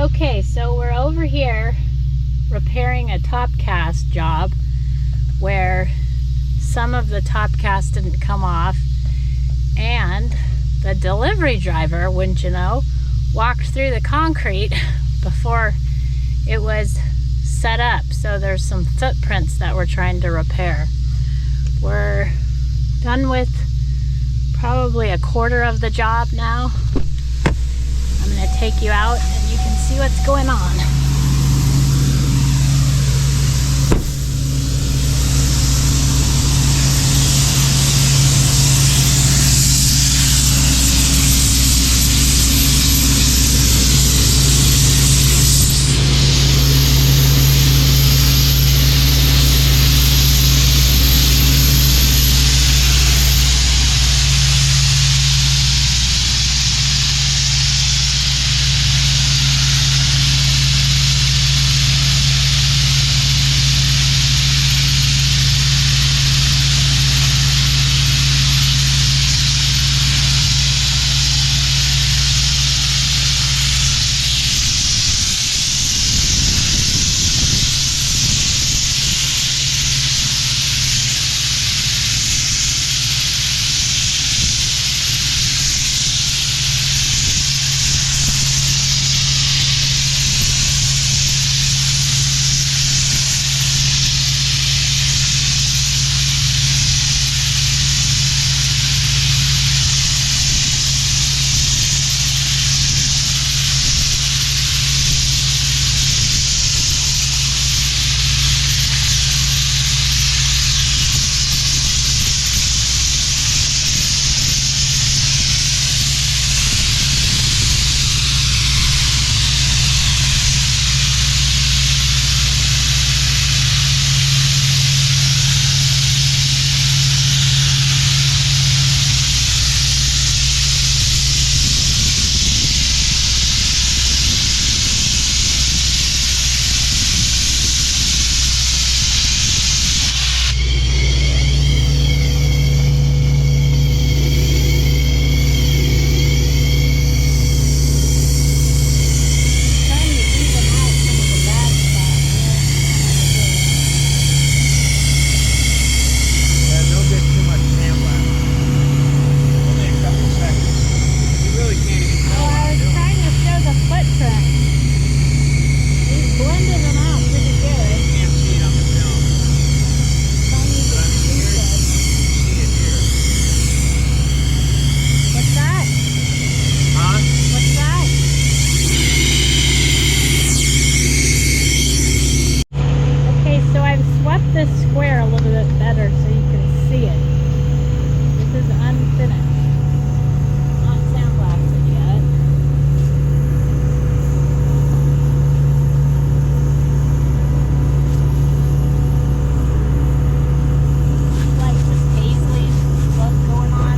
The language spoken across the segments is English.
Okay, so we're over here repairing a Topcast job where some of the Topcast didn't come off, and the delivery driver, wouldn't you know, walked through the concrete before it was set up. So there's some footprints that we're trying to repair. We're done with probably a quarter of the job now. I'm going to take you out and you can see what's going on. This square a little bit better so you can see it. This is unfinished, not sandblasted yet. Like this paisley look going on.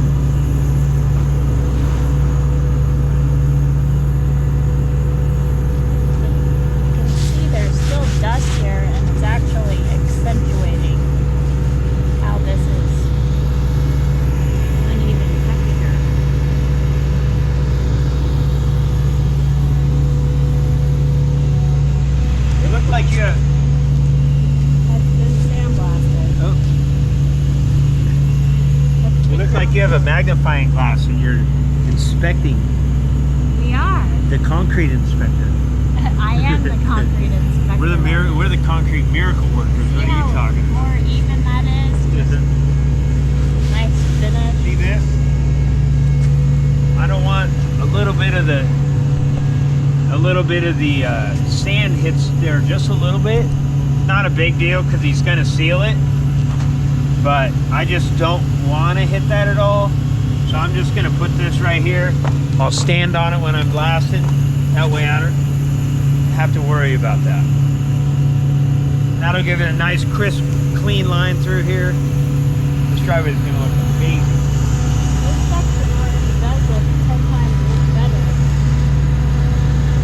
You can see there's still dust here, and it's actually accentuating how this is uneven texture. It looked like you... That's been sandblasted. Oh. It looks like you have a magnifying glass and you're inspecting. We are. The concrete inspector. I am the concrete inspector. We're the concrete miracle workers. What are you talking about? More even that is. Just nice finish. See this? I don't want a little bit of the sand hits there just a little bit. Not a big deal because he's gonna seal it, but I just don't want to hit that at all. So I'm just gonna put this right here. I'll stand on it when I'm blasting. That way I don't have to worry about that. That'll give it a nice crisp, clean line through here. This driveway is gonna look amazing. This section already does look 10 times better.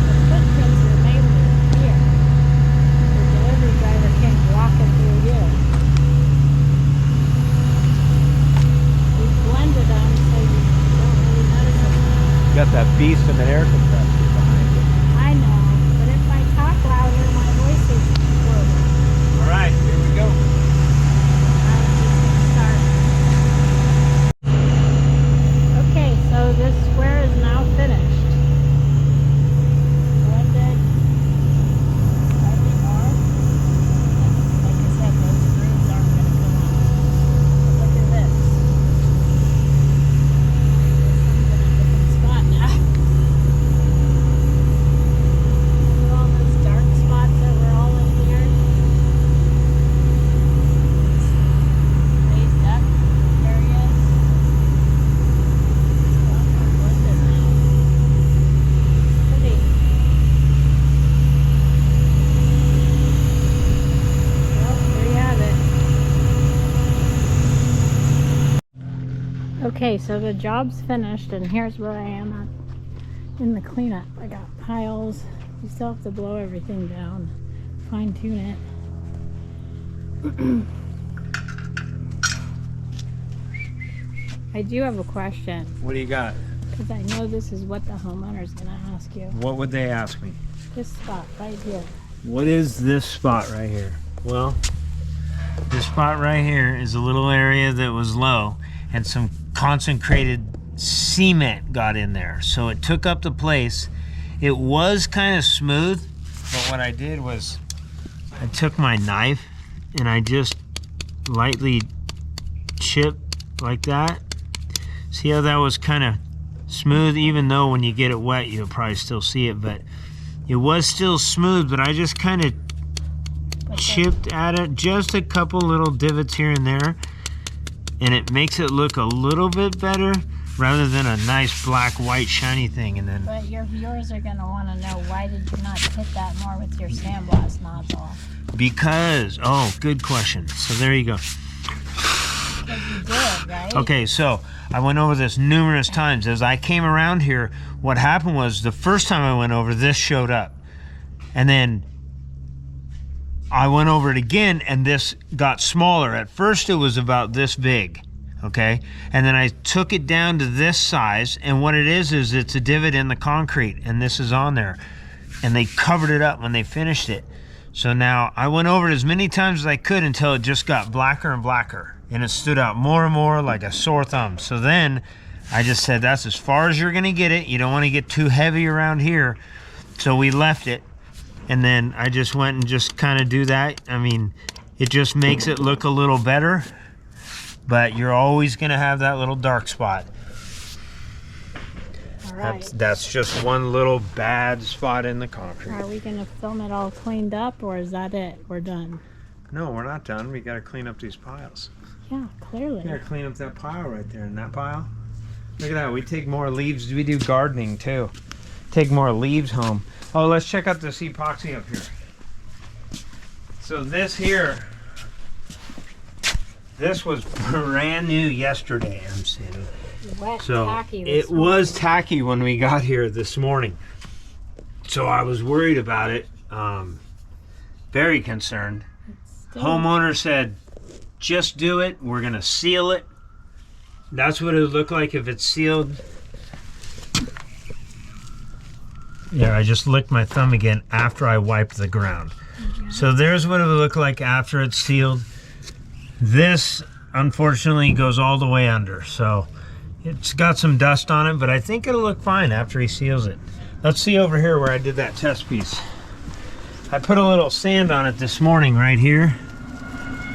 The footprints are mainly here. The delivery driver came walking through here. We blended them so you don't really notice them. Got that beast of an air compressor behind it. I know. Okay, so the job's finished, and here's where I am at in the cleanup. I got piles. You still have to blow everything down, fine tune it. I do have a question, What do you got? because I know this is what the homeowner's gonna ask you. What would they ask me? This spot right here. What is this spot right here? Well, this spot right here is a little area that was low, and some concentrated cement got in there. So it took up the place. It was kind of smooth, but what I did was I took my knife and I just lightly chipped like that. See how that was kind of smooth? Even though when you get it wet, you'll probably still see it, but it was still smooth, but I just kind of chipped at it, just a couple little divots here and there, and it makes it look a little bit better rather than a nice black, white, shiny thing. And then, But your viewers are gonna want to know, why did you not hit that more with your sandblast nozzle? because, oh, good question. So there you go. Because you did, right? Okay, so I went over this numerous times. As I came around here, what happened was the first time I went over, this showed up. And then I went over it again, and this got smaller. At first, it was about this big, okay? And then I took it down to this size, and what it is it's a divot in the concrete, and this is on there. And they covered it up when they finished it. So now I went over it as many times as I could until it just got blacker and blacker, and it stood out more and more like a sore thumb. So then I just said, that's as far as you're gonna get it. You don't wanna get too heavy around here. So we left it. And then I just went and just kind of do that. I mean, it just makes it look a little better, but you're always gonna have that little dark spot. All right. That's just one little bad spot in the concrete. Are we gonna film it all cleaned up, or is that it? We're done. No, we're not done. We gotta clean up these piles. Yeah, clearly. We gotta clean up that pile right there, and that pile. Look at that, we take more leaves. We do gardening too. Take more leaves home. Oh, let's check out this epoxy up here. So this here, this was brand new yesterday, I'm saying. Wet, So tacky. it was tacky when we got here this morning. So I was worried about it, very concerned. Still, Homeowner said, just do it, we're gonna seal it. That's what it would look like if it's sealed. Yeah, I just licked my thumb again after I wiped the ground. So there's what it would look like after it's sealed. This, unfortunately, goes all the way under. So it's got some dust on it, but I think it'll look fine after he seals it. Let's see over here where I did that test piece. I put a little sand on it this morning right here.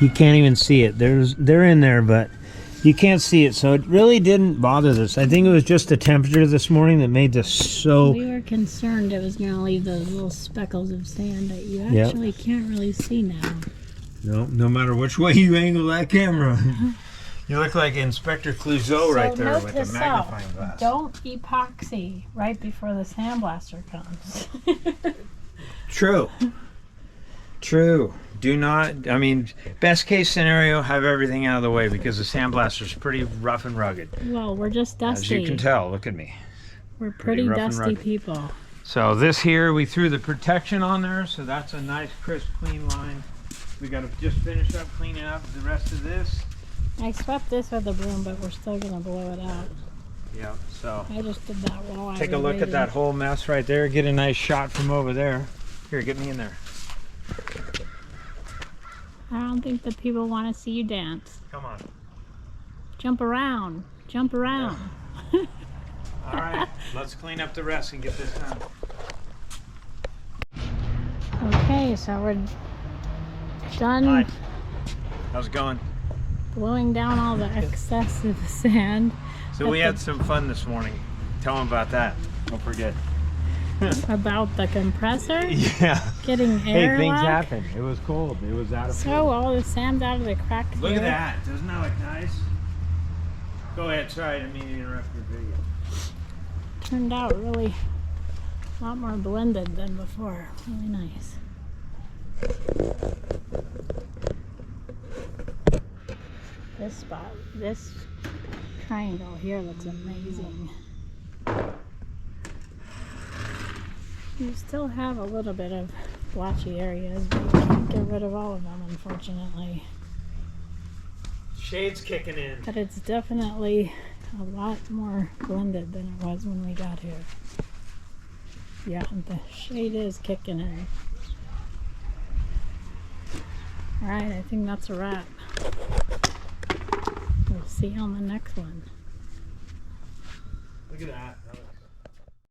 You can't even see it. They're in there, but you can't see it, so it really didn't bother this. I think it was just the temperature this morning that made this so... we were concerned it was gonna leave those little speckles of sand that you Yep. actually can't really see now. No matter which way you angle that camera. You look like Inspector Clouseau right there note with to the magnifying glass. Don't epoxy right before the sandblaster comes. True. True. Do not, I mean, best case scenario, have everything out of the way because the sandblaster's pretty rough and rugged. Well, we're just dusty. As you can tell, look at me. We're pretty rough and dusty rugged. people. So this here, we threw the protection on there, so that's a nice, crisp, clean line. We got to just finish up cleaning up the rest of this. I swept this with a broom, but we're still gonna blow it out. Yeah, so I just did that while I take a was look at waiting. that whole mess right there. Get a nice shot from over there. Here, get me in there. I don't think the people want to see you dance. Come on. Jump around. Jump around. All right, let's clean up the rest and get this done. Okay, so we're done Hi. How's it going? blowing down all the excessive sand. So we had some fun this morning. Tell them about that. Don't forget. About the compressor Yeah. getting Hey, air things lock. happen. It was cold. It was out of So all the sand's out of the cracks Look here. at that. Doesn't that look nice? Go ahead. Sorry, I didn't mean to interrupt your video. Turned out really a lot more blended than before. Really nice. This spot, this triangle here looks amazing. You still have a little bit of blotchy areas, but you can't get rid of all of them, unfortunately. Shade's kicking in. But it's definitely a lot more blended than it was when we got here. Yeah, the shade is kicking in. Alright, I think that's a wrap. We'll see you on the next one. Look at that.